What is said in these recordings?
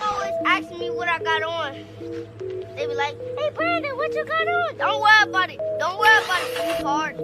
always asking me what I got on. They be like, hey Brandon, what you got on? Don't worry about it. Don't worry about it. It's hard.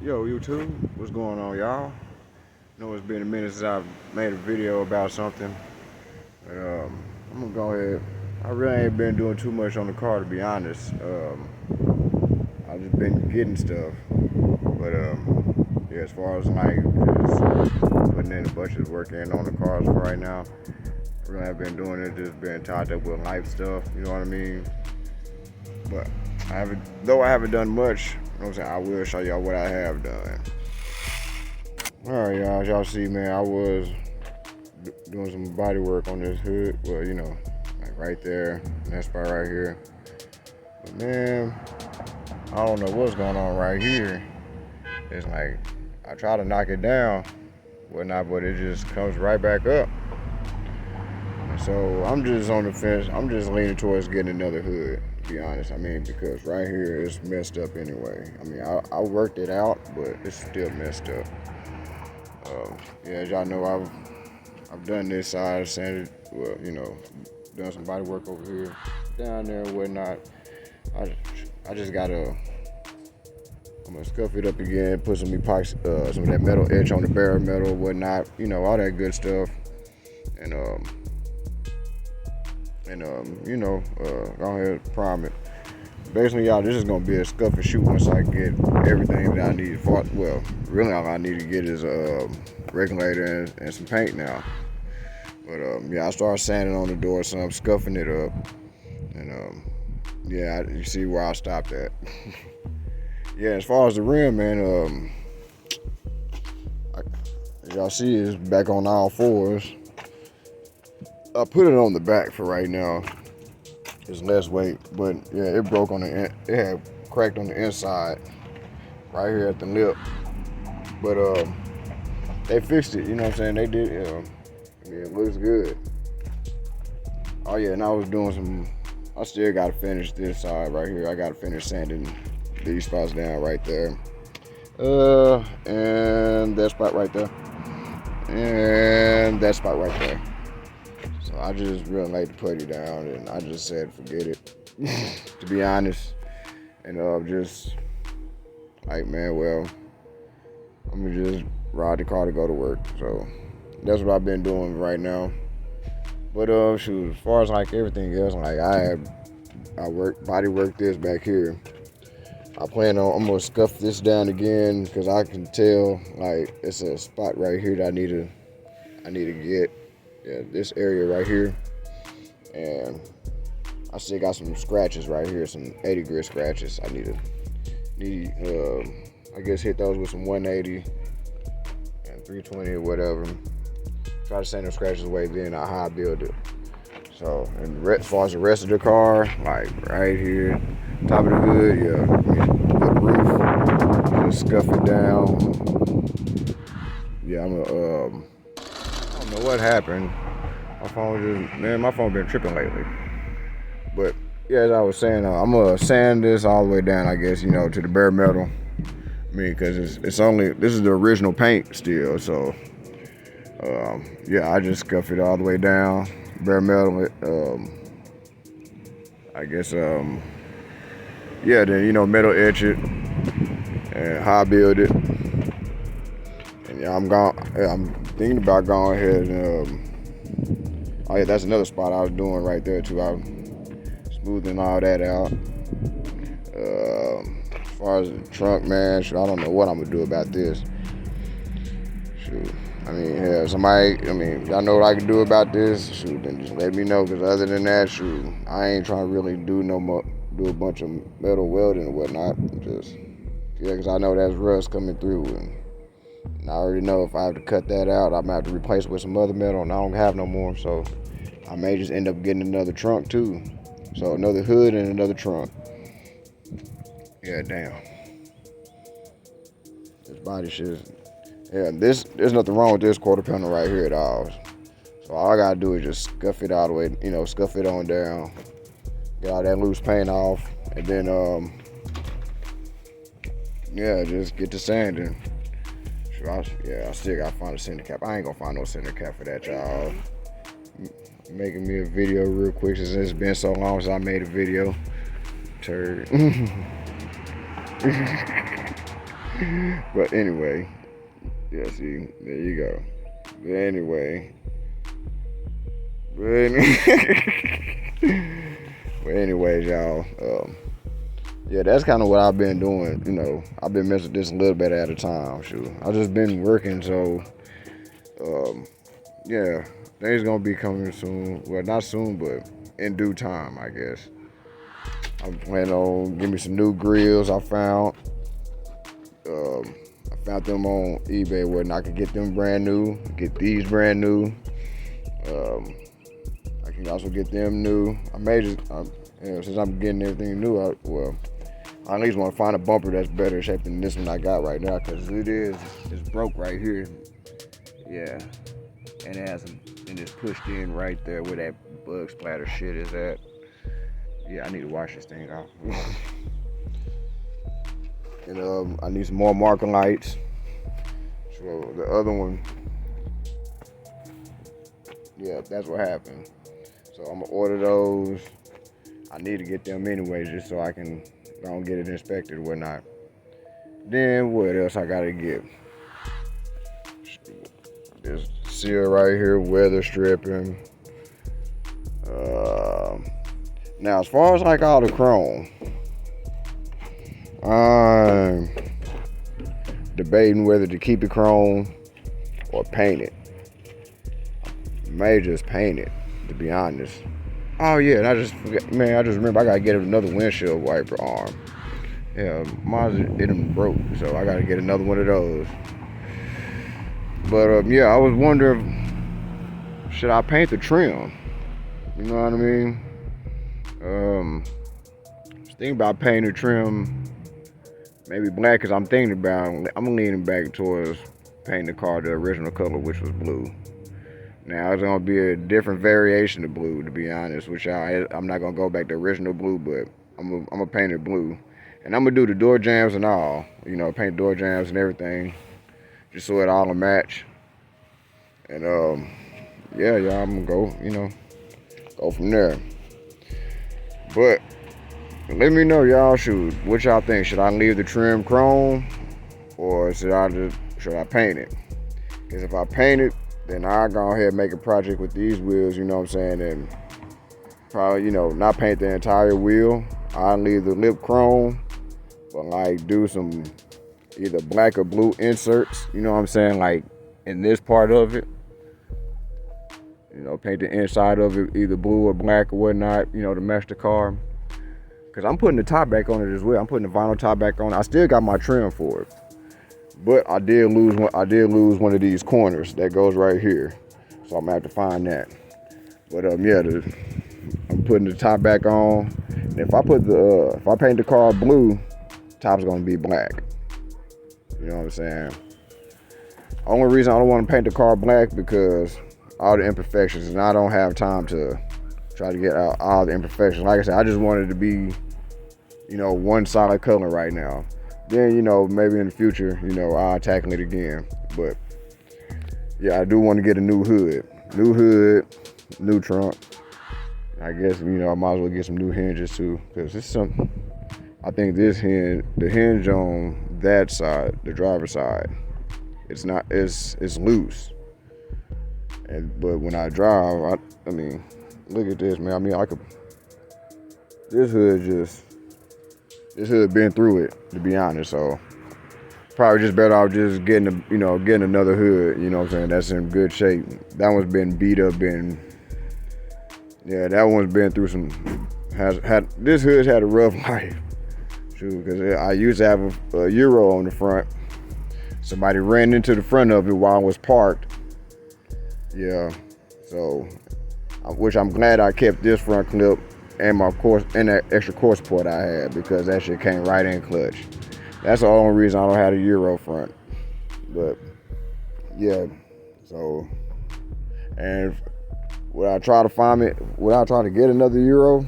Yo, YouTube, what's going on, y'all? I know it's been a minute since I've made a video about something, but I'm gonna go ahead. I really ain't been doing too much on the car, to be honest. I've just been getting stuff, but yeah, as far as like just putting in a bunch of work in on the cars for right now, I really have been doing it, just been tied up with life stuff, you know what I mean? But I haven't done much. You know what I'm saying? I will show y'all what I have done. Alright, y'all, as y'all see, man, I was doing some body work on this hood. Well, you know, like right there, in that spot right here. But man, I don't know what's going on right here. It's like, I try to knock it down, whatnot, but it just comes right back up. So I'm just on the fence. I'm just leaning towards getting another hood, to be honest. I mean, because right here it's messed up anyway. I mean, I worked it out, but it's still messed up. Yeah, as y'all know, I've done this side, sanded, well, you know, done some body work over here, down there and whatnot. I just gotta, I'm gonna scuff it up again, put some epoxy, some of that metal edge on the bare metal, whatnot, you know, all that good stuff, and you know, go ahead and prime it. Basically, y'all, this is gonna be a scuff and shoot once I get everything that I need. Well, really all I need to get is a regulator and some paint now. But yeah, I started sanding on the door, so I'm scuffing it up. And yeah, you see where I stopped at. Yeah, as far as the rim, man, as y'all see, it's back on all fours. I put it on the back for right now. It's less weight, but yeah, it broke on the end. It had cracked on the inside, right here at the lip. But they fixed it. You know what I'm saying? They did. Yeah, it looks good. Oh yeah, and I was doing some. I still gotta finish this side right here. I gotta finish sanding these spots down right there. And that spot right there. And that spot right there. So I just really like to put it down, and I just said forget it, to be honest. And just like, man, well, I'm gonna just ride the car to go to work. So that's what I've been doing right now. But shoot, as far as like everything else, like I body work this back here. I'm gonna scuff this down again because I can tell like it's a spot right here that I need to get. Yeah, this area right here, and I still got some scratches right here, some 80 grit scratches. I need I guess hit those with some 180 and 320 or whatever. Try to sand those scratches away, then I high build it. So, and as far as the rest of the car, like right here, top of the hood, yeah, the roof, just scuff it down. Yeah, I don't know what happened. My phone been tripping lately. But yeah, as I was saying, I'm gonna sand this all the way down, I guess, you know, to the bare metal. I mean, because this is the original paint still, so yeah, I just scuff it all the way down, bare metal. I guess yeah, then, you know, metal etch it and high build it. And yeah, I'm thinking about going ahead and oh yeah, that's another spot I was doing right there too. I'm smoothing all that out. As far as the trunk, man, shoot, I don't know what I'm gonna do about this. Shoot. I mean, yeah, y'all know what I can do about this? Shoot, then just let me know, because other than that, shoot, I ain't trying to really do a bunch of metal welding and whatnot. Just, yeah, because I know that's rust coming through, and I already know if I have to cut that out, I'm gonna have to replace it with some other metal, and I don't have no more, so I may just end up getting another trunk too. So another hood and another trunk. Yeah, damn. This body shit. Yeah, there's nothing wrong with this quarter panel right here at all. So all I gotta do is just scuff it all the way, scuff it on down, get all that loose paint off, and then yeah, just get to sanding. I still gotta find a center cap. I ain't gonna find no center cap for that, y'all. Making me a video real quick since it's been so long since I made a video. Turd. But anyway, yeah, see, there you go. But anyway, anyways, y'all, yeah, that's kind of what I've been doing. I've been messing with this a little bit at a time. Shoot, I've just been working, so yeah, things gonna be coming soon. Well, not soon, but in due time, I guess. I'm planning on getting me some new grills I found. I found them on eBay where I can get them brand new, get these brand new. I can also get them new. I may just, since I'm getting everything new, I at least want to find a bumper that's better shape than this one I got right now, because it's broke right here. Yeah, and it's pushed in right there where that bug splatter shit is at. Yeah, I need to wash this thing off. And I need some more marker lights. So the other one, yeah, that's what happened. So I'm gonna order those. I need to get them anyways, just so I can go get it inspected or whatnot. Then what else I gotta get? This seal right here, weather stripping. Now, as far as like all the chrome, I'm debating whether to keep it chrome or paint it. May just paint it, to be honest. Oh yeah, and I just remember I gotta get another windshield wiper arm. Yeah, mine it broke, so I gotta get another one of those. But yeah, I was wondering, should I paint the trim? You know what I mean? Thinking about painting the trim maybe black, because I'm leaning back towards painting the car the original color, which was blue. Now it's gonna be a different variation of blue, to be honest with y'all. I'm not gonna go back to original blue, but I'm gonna paint it blue, and I'm gonna do the door jambs and all. Paint door jambs and everything, just so it all match. And yeah, I'm gonna go from there. But let me know, y'all. Shoot, what y'all think? Should I leave the trim chrome, or should I paint it? Because if I paint it, then I'll go ahead and make a project with these wheels, you know what I'm saying, and probably, not paint the entire wheel. I'll leave the lip chrome, but like do some either black or blue inserts, you know what I'm saying, like in this part of it. Paint the inside of it either blue or black or whatnot, to match the car. Because I'm putting the top back on it as well. I'm putting the vinyl top back on it. I still got my trim for it. But I did lose one of these corners that goes right here. So I'm gonna have to find that. But yeah, I'm putting the top back on. And if I paint the car blue, top's gonna be black. You know what I'm saying? Only reason I don't want to paint the car black because all the imperfections, and I don't have time to try to get out all the imperfections. Like I said, I just wanted it to be, one solid color right now. Then, maybe in the future, I'll tackle it again. But yeah, I do want to get a new hood, new trunk. I guess, I might as well get some new hinges too, because it's something. I think the hinge on that side, the driver's side, it's loose. But when I drive, I mean, look at this, man. I mean, this hood this hood been through it, to be honest. So probably just better off just getting another hood. You know what I'm saying? That's in good shape. That one's been beat up. That one's been through some. This hood's had a rough life. Shoot, because I used to have a Euro on the front. Somebody ran into the front of it while I was parked. Yeah, so which I'm glad I kept this front clip and that extra core support I had, because that shit came right in clutch. That's the only reason I don't have a Euro front. But yeah, so, and would I try to get another Euro?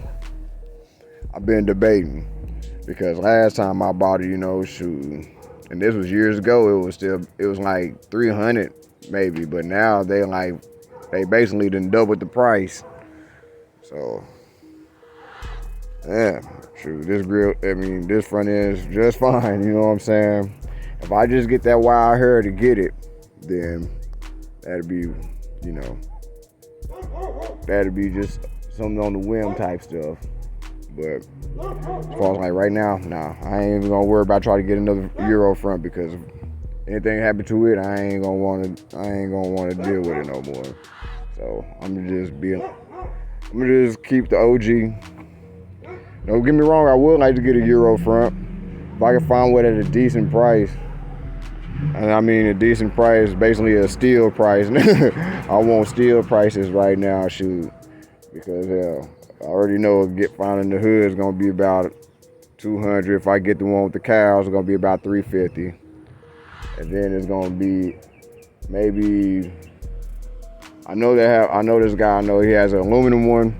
I've been debating, because last time I bought it, shoot, and this was years ago, it was like 300 maybe, but now they basically done doubled the price. So yeah, shoot, this front end is just fine, you know what I'm saying? If I just get that wire hair to get it, then that'd be just something on the whim type stuff. But as far as like right now, nah, I ain't even gonna worry about trying to get another Euro front, because if anything happen to it, I ain't gonna want to deal with it no more. So I'm gonna just keep the OG. Don't get me wrong, I would like to get a Euro front if I can find one at a decent price. And I mean, a decent price, basically a steal price. I want steal prices right now, shoot, because I already know finding the hood is gonna be about $200. If I get the one with the cows, it's gonna be about $350, and then it's gonna be maybe. I know this guy. I know he has an aluminum one,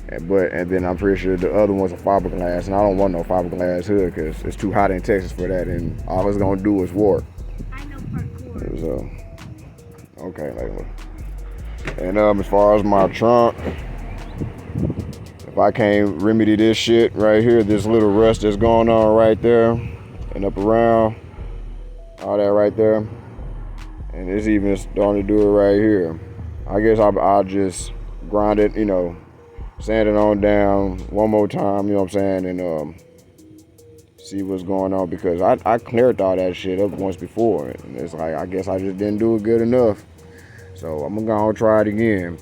and then I'm pretty sure the other one's a fiberglass, and I don't want no fiberglass hood because it's too hot in Texas for that, and all it's gonna do is warp. I know parkour. So, okay, and as far as my trunk, if I can't remedy this shit right here, this little rust that's going on right there and up around, all that right there, and it's even starting to do it right here, I guess I'll just grind it, sand it on down one more time, you know what I'm saying, and see what's going on, because I cleared all that shit up once before, and it's like, I guess I just didn't do it good enough. So I'm gonna go and try it again.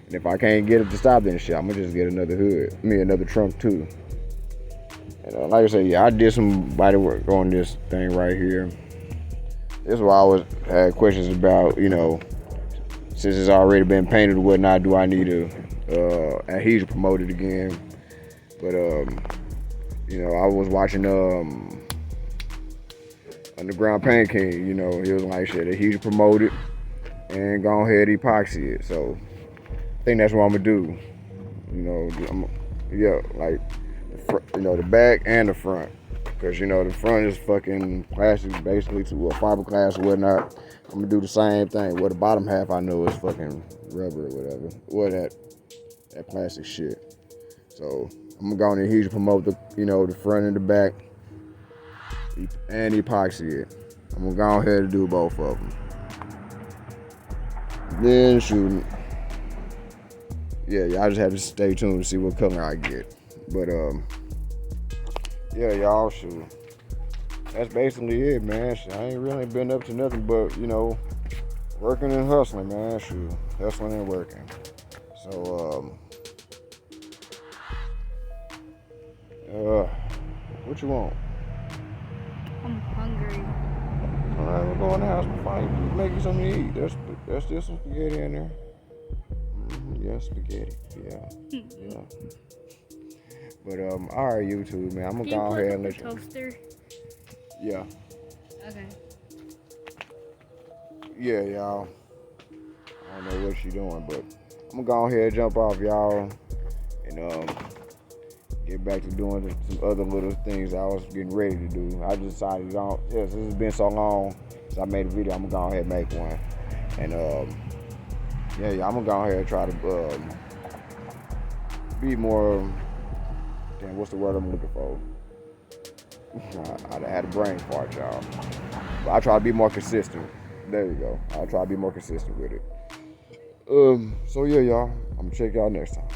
And if I can't get it to stop that shit, I'm gonna just get another another trunk too. And like I said, I did some body work on this thing right here. This is why I had questions about, since it's already been painted or whatnot, do I need to adhesion promote it again? But I was watching Underground Paint King. He was like, shit, adhesion promote it and go ahead epoxy it. So I think that's what I'm gonna do. Like the back and the front, because the front is fucking plastic, basically, to a fiberglass or whatnot. I'm gonna do the same thing. Well, the bottom half I know is fucking rubber or whatever, or that plastic shit. So I'm gonna go on adhesion promote the front and the back and epoxy it. I'm gonna go ahead and do both of them. Then shoot, y'all just have to stay tuned to see what color I get. But y'all, shoot, that's basically it, man. Shit, I ain't really been up to nothing but working and hustling, man. Shoot, hustling and working. So what you want? I'm hungry. All right, we'll go in the house and find make you something to eat. There's still some spaghetti in there. Yeah, spaghetti. Yeah. But all right, YouTube, man. I'm gonna go ahead and let you. Toaster. Yeah. Okay. Yeah, y'all. I don't know what she's doing, but I'm gonna go ahead and jump off, y'all, and get back to doing some other little things I was getting ready to do. I just decided, since it's been so long since I made a video, I'm gonna go ahead and make one. And I'm gonna go ahead and try to be more. Damn, what's the word I'm looking for? I had a brain fart, y'all. But I try to be more consistent. There you go. I'll try to be more consistent with it. So yeah, y'all. I'm gonna check y'all next time.